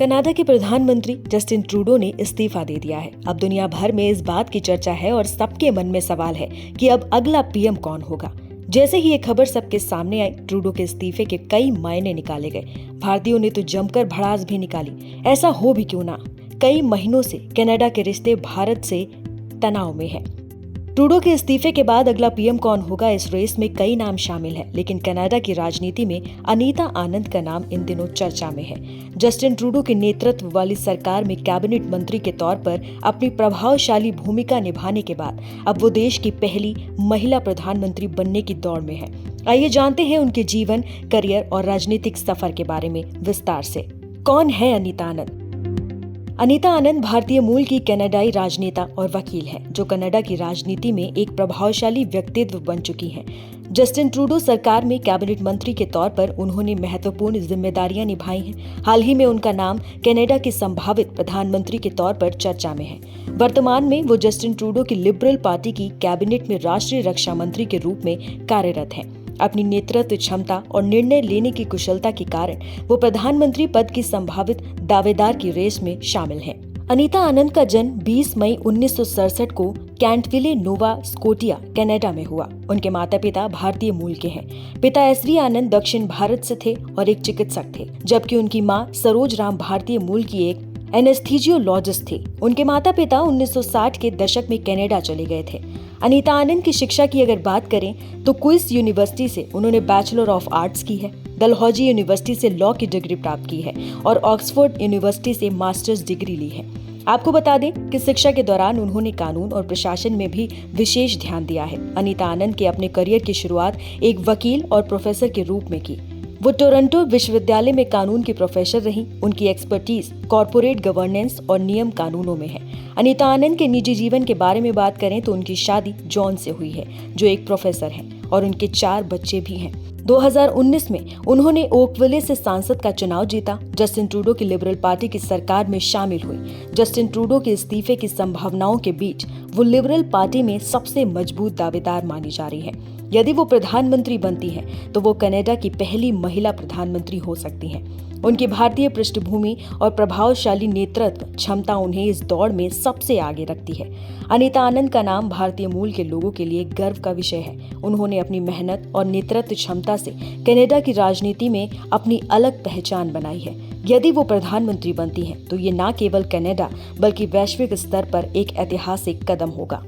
Canada के प्रधानमंत्री Justin Trudeau ने इस्तीफा दे दिया है। अब दुनिया भर में इस बात की चर्चा है और सबके मन में सवाल है कि अब अगला पीएम कौन होगा। जैसे ही ये खबर सबके सामने आई, ट्रूडो के इस्तीफे के कई मायने निकाले गए। भारतीयों ने तो जमकर भड़ास भी निकाली। ऐसा हो भी क्यों ना, कई महीनों से कनाडा के रिश्ते भारत से तनाव में है। ट्रूडो के इस्तीफे के बाद अगला पीएम कौन होगा, इस रेस में कई नाम शामिल हैं, लेकिन कनाडा की राजनीति में अनीता आनंद का नाम इन दिनों चर्चा में है। जस्टिन ट्रूडो के नेतृत्व वाली सरकार में कैबिनेट मंत्री के तौर पर अपनी प्रभावशाली भूमिका निभाने के बाद अब वो देश की पहली महिला प्रधानमंत्री बनने की दौड़ में है। आइए जानते हैं उनके जीवन, करियर और राजनीतिक सफर के बारे में विस्तार से। कौन है अनीता आनंद? अनीता आनंद भारतीय मूल की कनाडाई राजनेता और वकील हैं, जो कनाडा की राजनीति में एक प्रभावशाली व्यक्तित्व बन चुकी हैं। जस्टिन ट्रूडो सरकार में कैबिनेट मंत्री के तौर पर उन्होंने महत्वपूर्ण जिम्मेदारियां निभाई हैं। हाल ही में उनका नाम कनाडा के संभावित प्रधानमंत्री के तौर पर चर्चा में है। वर्तमान में वो जस्टिन ट्रूडो की लिबरल पार्टी की कैबिनेट में राष्ट्रीय रक्षा मंत्री के रूप में कार्यरत हैं। अपनी नेतृत्व क्षमता और निर्णय लेने की कुशलता के कारण वो प्रधानमंत्री पद की संभावित दावेदार की रेस में शामिल हैं। अनीता आनंद का जन्म 20 मई 1967 को कैंटविले, नोवा स्कोटिया, कनाडा में हुआ। उनके माता पिता भारतीय मूल के हैं। पिता एसवी आनंद दक्षिण भारत से थे और एक चिकित्सक थे, जबकि उनकी मां सरोज राम भारतीय मूल की एक एनेस्थीजियोलॉजिस्ट थी। उनके माता पिता 1960 के दशक में कनाडा चले गए थे। अनीता आनंद की शिक्षा की अगर बात करें तो क्वींस यूनिवर्सिटी से उन्होंने बैचलर ऑफ आर्ट्स की है, डलहौजी यूनिवर्सिटी से लॉ की डिग्री प्राप्त की है और ऑक्सफोर्ड यूनिवर्सिटी से मास्टर्स डिग्री ली है। आपको बता दें कि शिक्षा के दौरान उन्होंने कानून और प्रशासन में भी विशेष ध्यान दिया है। अनीता आनंद के अपने करियर की शुरुआत एक वकील और प्रोफेसर के रूप में की। वो टोरंटो विश्वविद्यालय में कानून की प्रोफेसर रही। उनकी एक्सपर्टीज कॉर्पोरेट गवर्नेंस और नियम कानूनों में है। अनीता आनंद के निजी जीवन के बारे में बात करें तो उनकी शादी जॉन से हुई है, जो एक प्रोफेसर हैं, और उनके 4 बच्चे भी हैं। 2019 में उन्होंने ओकविले से सांसद का चुनाव जीता। जस्टिन ट्रूडो की लिबरल पार्टी की सरकार में शामिल हुई। जस्टिन ट्रूडो के इस्तीफे की संभावनाओं के बीच वो लिबरल पार्टी में सबसे मजबूत दावेदार मानी जा रही है। यदि वो प्रधानमंत्री बनती हैं, तो वो कनाडा की पहली महिला प्रधानमंत्री हो सकती हैं। उनकी भारतीय पृष्ठभूमि और प्रभावशाली नेतृत्व क्षमता उन्हें इस दौड़ में सबसे आगे रखती है। अनीता आनंद का नाम भारतीय मूल के लोगों के लिए गर्व का विषय है। उन्होंने अपनी मेहनत और नेतृत्व क्षमता से कनाडा की राजनीति में अपनी अलग पहचान बनाई है। यदि वो प्रधानमंत्री बनती हैं, तो ये न केवल कनाडा बल्कि वैश्विक स्तर पर एक ऐतिहासिक कदम होगा।